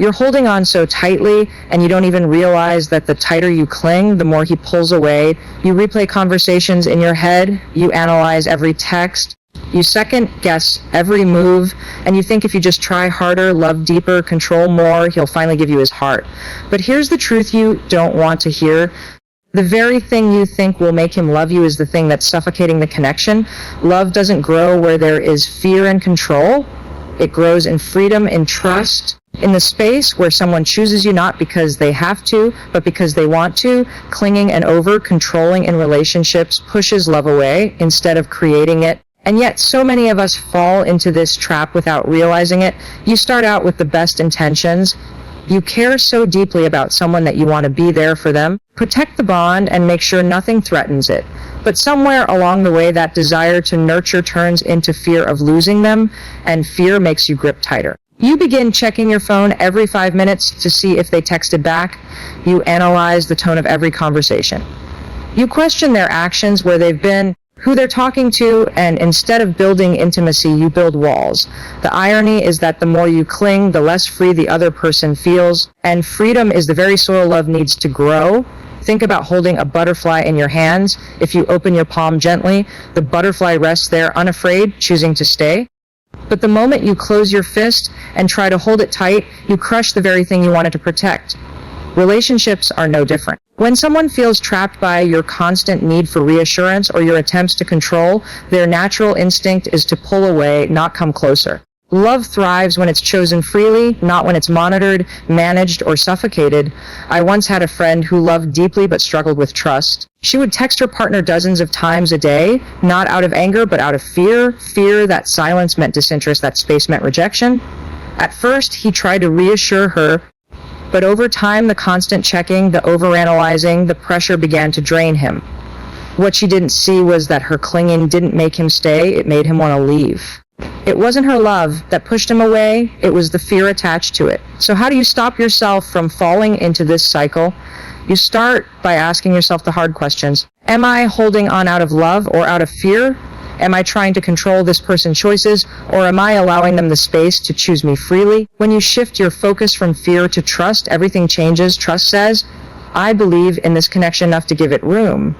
You're holding on so tightly, and you don't even realize that the tighter you cling, the more he pulls away. You replay conversations in your head, you analyze every text, you second guess every move, and you think if you just try harder, love deeper, control more, he'll finally give you his heart. But here's the truth you don't want to hear. The very thing you think will make him love you is the thing that's suffocating the connection. Love doesn't grow where there is fear and control. It grows in freedom, in trust, in the space where someone chooses you not because they have to, but because they want to. Clinging and over-controlling in relationships pushes love away instead of creating it. And yet, so many of us fall into this trap without realizing it. You start out with the best intentions. You care so deeply about someone that you want to be there for them, protect the bond, and make sure nothing threatens it. But somewhere along the way, that desire to nurture turns into fear of losing them, and fear makes you grip tighter. You begin checking your phone every 5 minutes to see if they texted back. You analyze the tone of every conversation. You question their actions, where they've been, who they're talking to, and instead of building intimacy, you build walls. The irony is that the more you cling, the less free the other person feels, and freedom is the very soil love needs to grow. Think about holding a butterfly in your hands. If you open your palm gently, the butterfly rests there unafraid, choosing to stay. But the moment you close your fist and try to hold it tight, you crush the very thing you wanted to protect. Relationships are no different. When someone feels trapped by your constant need for reassurance or your attempts to control, their natural instinct is to pull away, not come closer. Love thrives when it's chosen freely, not when it's monitored, managed, or suffocated. I once had a friend who loved deeply but struggled with trust. She would text her partner dozens of times a day, not out of anger but out of fear. Fear that silence meant disinterest, that space meant rejection. At first, he tried to reassure her, but over time, the constant checking, the overanalyzing, the pressure began to drain him. What she didn't see was that her clinging didn't make him stay, it made him want to leave. It wasn't her love that pushed him away, it was the fear attached to it. So how do you stop yourself from falling into this cycle? You start by asking yourself the hard questions. Am I holding on out of love or out of fear? Am I trying to control this person's choices, or am I allowing them the space to choose me freely? When you shift your focus from fear to trust, everything changes. Trust says, I believe in this connection enough to give it room.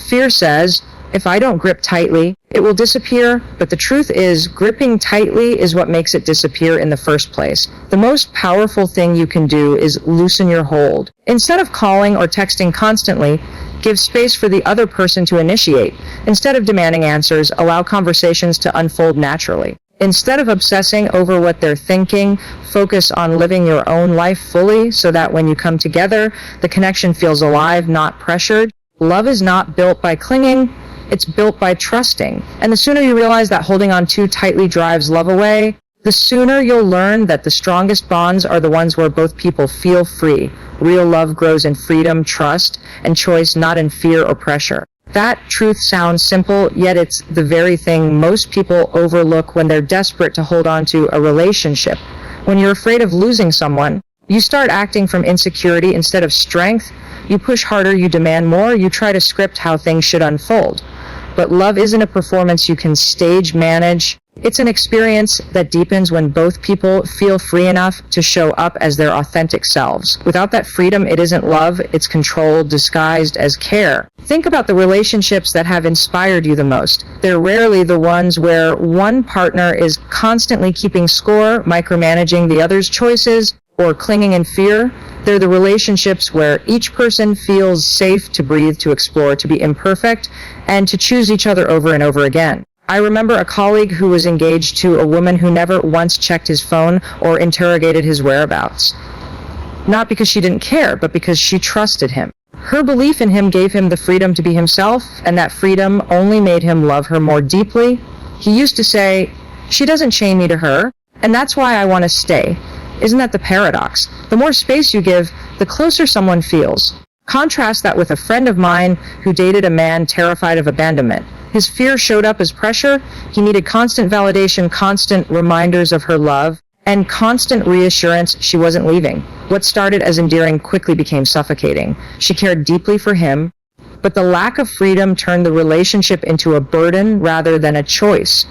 Fear says, if I don't grip tightly, it will disappear. But the truth is, gripping tightly is what makes it disappear in the first place. The most powerful thing you can do is loosen your hold. Instead of calling or texting constantly, give space for the other person to initiate. Instead of demanding answers, allow conversations to unfold naturally. Instead of obsessing over what they're thinking, focus on living your own life fully so that when you come together, the connection feels alive, not pressured. Love is not built by clinging, it's built by trusting. And the sooner you realize that holding on too tightly drives love away, the sooner you'll learn that the strongest bonds are the ones where both people feel free. Real love grows in freedom, trust, and choice, not in fear or pressure. That truth sounds simple, yet it's the very thing most people overlook when they're desperate to hold on to a relationship. When you're afraid of losing someone, you start acting from insecurity instead of strength. You push harder, you demand more, you try to script how things should unfold. But love isn't a performance you can stage manage. It's an experience that deepens when both people feel free enough to show up as their authentic selves. Without that freedom, it isn't love, it's control disguised as care. Think about the relationships that have inspired you the most. They're rarely the ones where one partner is constantly keeping score, micromanaging the other's choices, or clinging in fear. They're the relationships where each person feels safe to breathe, to explore, to be imperfect, and to choose each other over and over again. I remember a colleague who was engaged to a woman who never once checked his phone or interrogated his whereabouts. Not because she didn't care, but because she trusted him. Her belief in him gave him the freedom to be himself, and that freedom only made him love her more deeply. He used to say, "She doesn't chain me to her, and that's why I want to stay." Isn't that the paradox? The more space you give, the closer someone feels. Contrast that with a friend of mine who dated a man terrified of abandonment. His fear showed up as pressure. He needed constant validation, constant reminders of her love, and constant reassurance she wasn't leaving. What started as endearing quickly became suffocating. She cared deeply for him, but the lack of freedom turned the relationship into a burden rather than a choice.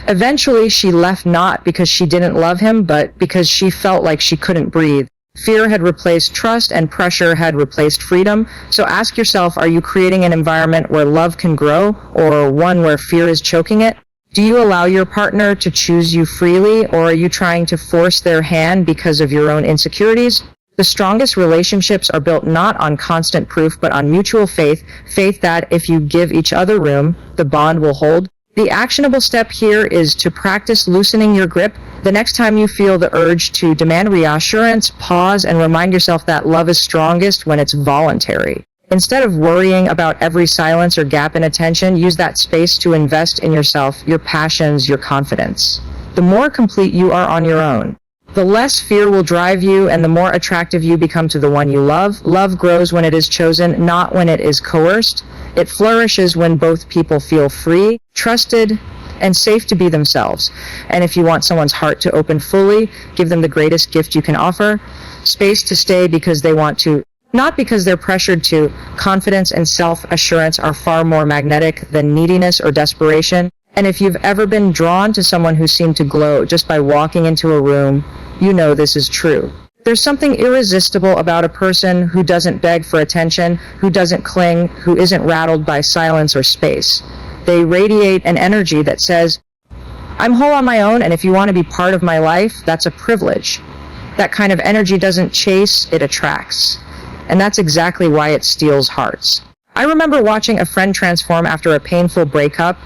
Eventually, she left not because she didn't love him, but because she felt like she couldn't breathe. Fear had replaced trust and pressure had replaced freedom. So ask yourself, are you creating an environment where love can grow or one where fear is choking it? Do you allow your partner to choose you freely, or are you trying to force their hand because of your own insecurities? The strongest relationships are built not on constant proof, but on mutual faith, faith that if you give each other room, the bond will hold. The actionable step here is to practice loosening your grip. The next time you feel the urge to demand reassurance, pause and remind yourself that love is strongest when it's voluntary. Instead of worrying about every silence or gap in attention, use that space to invest in yourself, your passions, your confidence. The more complete you are on your own, the less fear will drive you and the more attractive you become to the one you love. Love grows when it is chosen, not when it is coerced. It flourishes when both people feel free, trusted, and safe to be themselves. And if you want someone's heart to open fully, give them the greatest gift you can offer, space to stay because they want to, not because they're pressured to. Confidence and self-assurance are far more magnetic than neediness or desperation. And if you've ever been drawn to someone who seemed to glow just by walking into a room, you know this is true. There's something irresistible about a person who doesn't beg for attention, who doesn't cling, who isn't rattled by silence or space. They radiate an energy that says, I'm whole on my own, and if you want to be part of my life, that's a privilege. That kind of energy doesn't chase, it attracts. And that's exactly why it steals hearts. I remember watching a friend transform after a painful breakup.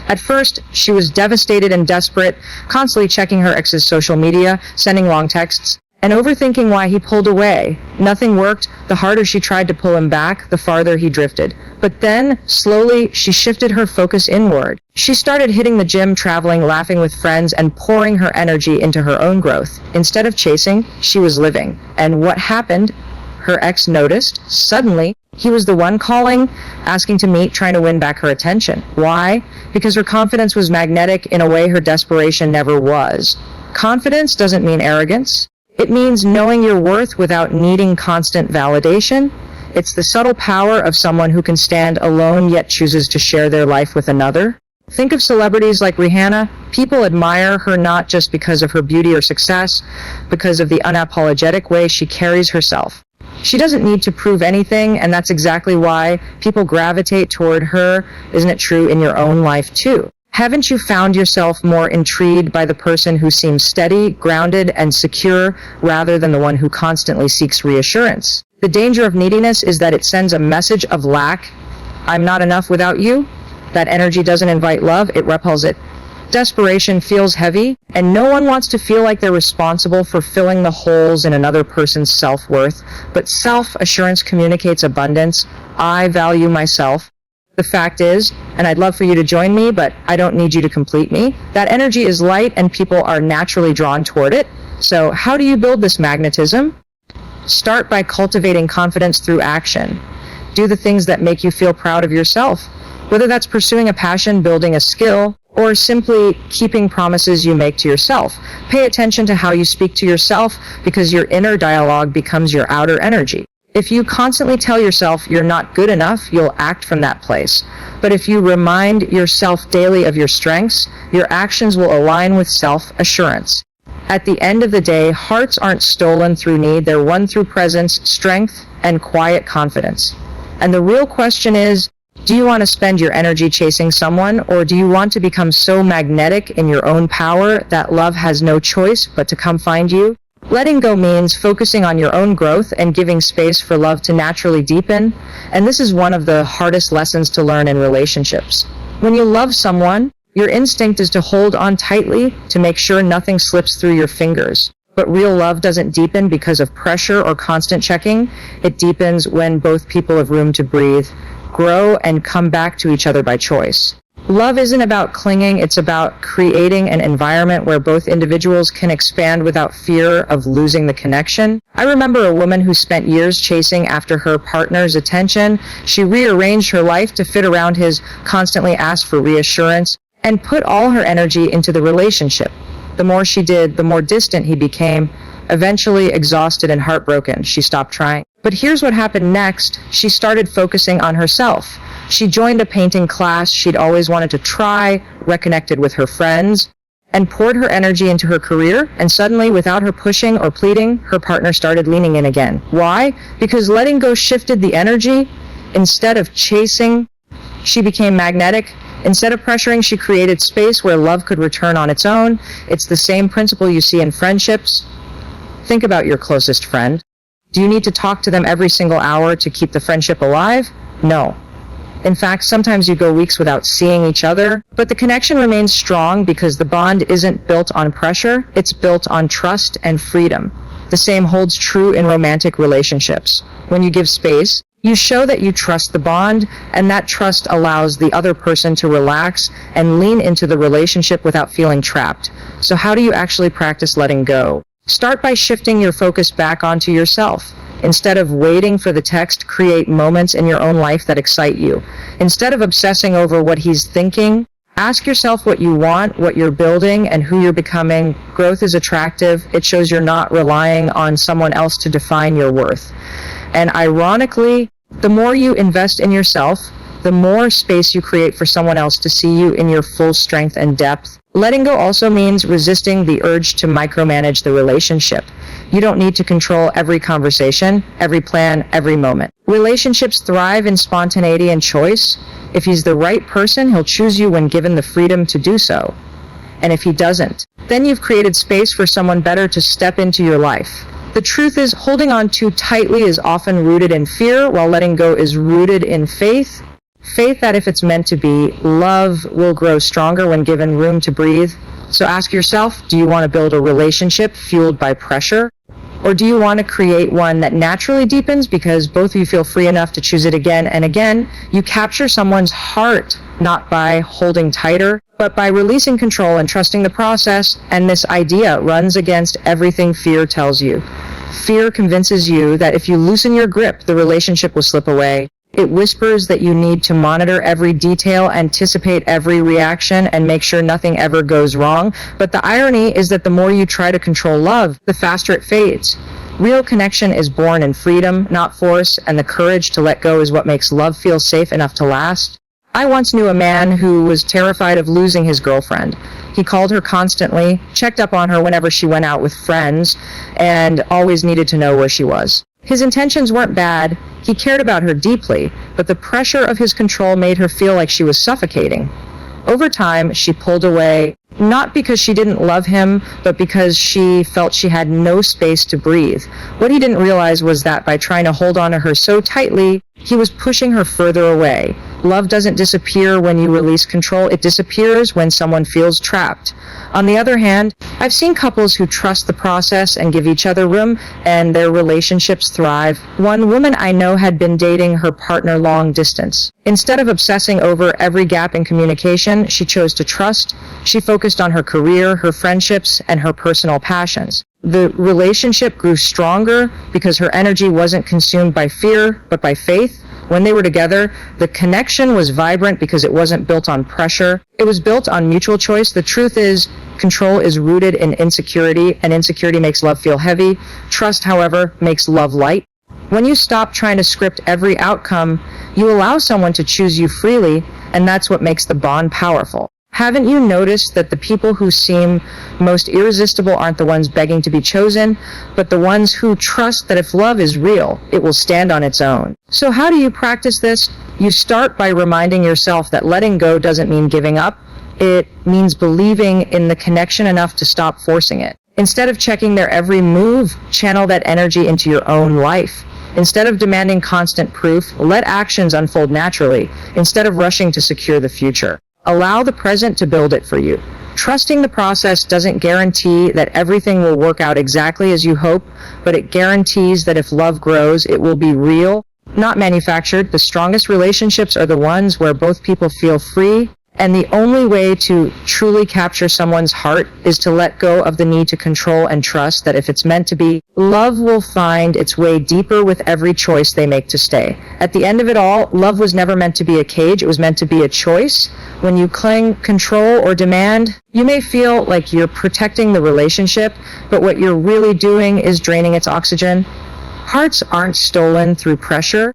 At first, she was devastated and desperate, constantly checking her ex's social media, sending long texts, and overthinking why he pulled away. Nothing worked. The harder she tried to pull him back, the farther he drifted. But then, slowly, she shifted her focus inward. She started hitting the gym, traveling, laughing with friends, and pouring her energy into her own growth. Instead of chasing, she was living. And what happened? Her ex noticed. Suddenly, he was the one calling, asking to meet, trying to win back her attention. Why? Because her confidence was magnetic in a way her desperation never was. Confidence doesn't mean arrogance. It means knowing your worth without needing constant validation. It's the subtle power of someone who can stand alone yet chooses to share their life with another. Think of celebrities like Rihanna. People admire her not just because of her beauty or success, because of the unapologetic way she carries herself. She doesn't need to prove anything, and that's exactly why people gravitate toward her. Isn't it true in your own life too? Haven't you found yourself more intrigued by the person who seems steady, grounded, and secure rather than the one who constantly seeks reassurance? The danger of neediness is that it sends a message of lack. I'm not enough without you. That energy doesn't invite love, it repels it. Desperation feels heavy, and no one wants to feel like they're responsible for filling the holes in another person's self-worth. But self-assurance communicates abundance. I value myself. The fact is, and I'd love for you to join me, but I don't need you to complete me. That energy is light, and people are naturally drawn toward it. So how do you build this magnetism? Start by cultivating confidence through action. Do the things that make you feel proud of yourself. Whether that's pursuing a passion, building a skill, or simply keeping promises you make to yourself. Pay attention to how you speak to yourself, because your inner dialogue becomes your outer energy. If you constantly tell yourself you're not good enough, you'll act from that place. But if you remind yourself daily of your strengths, your actions will align with self-assurance. At the end of the day, hearts aren't stolen through need, they're won through presence, strength, and quiet confidence. And the real question is, do you want to spend your energy chasing someone, or do you want to become so magnetic in your own power that love has no choice but to come find you? Letting go means focusing on your own growth and giving space for love to naturally deepen, and this is one of the hardest lessons to learn in relationships. When you love someone, your instinct is to hold on tightly to make sure nothing slips through your fingers. But real love doesn't deepen because of pressure or constant checking. It deepens when both people have room to breathe, grow, and come back to each other by choice. Love isn't about clinging, it's about creating an environment where both individuals can expand without fear of losing the connection. I remember a woman who spent years chasing after her partner's attention. She rearranged her life to fit around his, constantly asked for reassurance, and put all her energy into the relationship. The more she did, the more distant he became. Eventually, exhausted and heartbroken, she stopped trying. But here's what happened next. She started focusing on herself. She joined a painting class she'd always wanted to try, reconnected with her friends, and poured her energy into her career, and suddenly, without her pushing or pleading, her partner started leaning in again. Why? Because letting go shifted the energy. Instead of chasing, she became magnetic. Instead of pressuring, she created space where love could return on its own. It's the same principle you see in friendships. Think about your closest friend. Do you need to talk to them every single hour to keep the friendship alive? No. In fact, sometimes you go weeks without seeing each other, but the connection remains strong because the bond isn't built on pressure, it's built on trust and freedom. The same holds true in romantic relationships. When you give space, you show that you trust the bond, and that trust allows the other person to relax and lean into the relationship without feeling trapped. So how do you actually practice letting go? Start by shifting your focus back onto yourself. Instead of waiting for the text, create moments in your own life that excite you. Instead of obsessing over what he's thinking, ask yourself what you want, what you're building, and who you're becoming. Growth is attractive. It shows you're not relying on someone else to define your worth. And ironically, the more you invest in yourself, the more space you create for someone else to see you in your full strength and depth. Letting go also means resisting the urge to micromanage the relationship. You don't need to control every conversation, every plan, every moment. Relationships thrive in spontaneity and choice. If he's the right person, he'll choose you when given the freedom to do so. And if he doesn't, then you've created space for someone better to step into your life. The truth is, holding on too tightly is often rooted in fear, while letting go is rooted in faith. Faith that if it's meant to be, love will grow stronger when given room to breathe. So ask yourself, do you want to build a relationship fueled by pressure? Or do you want to create one that naturally deepens because both of you feel free enough to choose it again and again? You capture someone's heart, not by holding tighter, but by releasing control and trusting the process. And this idea runs against everything fear tells you. Fear convinces you that if you loosen your grip, the relationship will slip away. It whispers that you need to monitor every detail, anticipate every reaction, and make sure nothing ever goes wrong. But the irony is that the more you try to control love, the faster it fades. Real connection is born in freedom, not force, and the courage to let go is what makes love feel safe enough to last. I once knew a man who was terrified of losing his girlfriend. He called her constantly, checked up on her whenever she went out with friends, and always needed to know where she was. His intentions weren't bad. He cared about her deeply, but the pressure of his control made her feel like she was suffocating. Over time, she pulled away, not because she didn't love him, but because she felt she had no space to breathe. What he didn't realize was that by trying to hold on to her so tightly, he was pushing her further away. Love doesn't disappear when you release control. It disappears when someone feels trapped. On the other hand, I've seen couples who trust the process and give each other room, and their relationships thrive. One woman I know had been dating her partner long distance. Instead of obsessing over every gap in communication, she chose to trust. She focused on her career, her friendships, and her personal passions. The relationship grew stronger because her energy wasn't consumed by fear, but by faith. When they were together, the connection was vibrant because it wasn't built on pressure. It was built on mutual choice. The truth is, control is rooted in insecurity, and insecurity makes love feel heavy. Trust, however, makes love light. When you stop trying to script every outcome, you allow someone to choose you freely, and that's what makes the bond powerful. Haven't you noticed that the people who seem most irresistible aren't the ones begging to be chosen, but the ones who trust that if love is real, it will stand on its own? So how do you practice this? You start by reminding yourself that letting go doesn't mean giving up. It means believing in the connection enough to stop forcing it. Instead of checking their every move, channel that energy into your own life. Instead of demanding constant proof, let actions unfold naturally, instead of rushing to secure the future. Allow the present to build it for you. Trusting the process doesn't guarantee that everything will work out exactly as you hope, but it guarantees that if love grows, it will be real, not manufactured. The strongest relationships are the ones where both people feel free, and the only way to truly capture someone's heart is to let go of the need to control and trust that if it's meant to be, love will find its way deeper with every choice they make to stay. At the end of it all, love was never meant to be a cage. It was meant to be a choice. When you cling, control, or demand, you may feel like you're protecting the relationship, but what you're really doing is draining its oxygen. Hearts aren't stolen through pressure.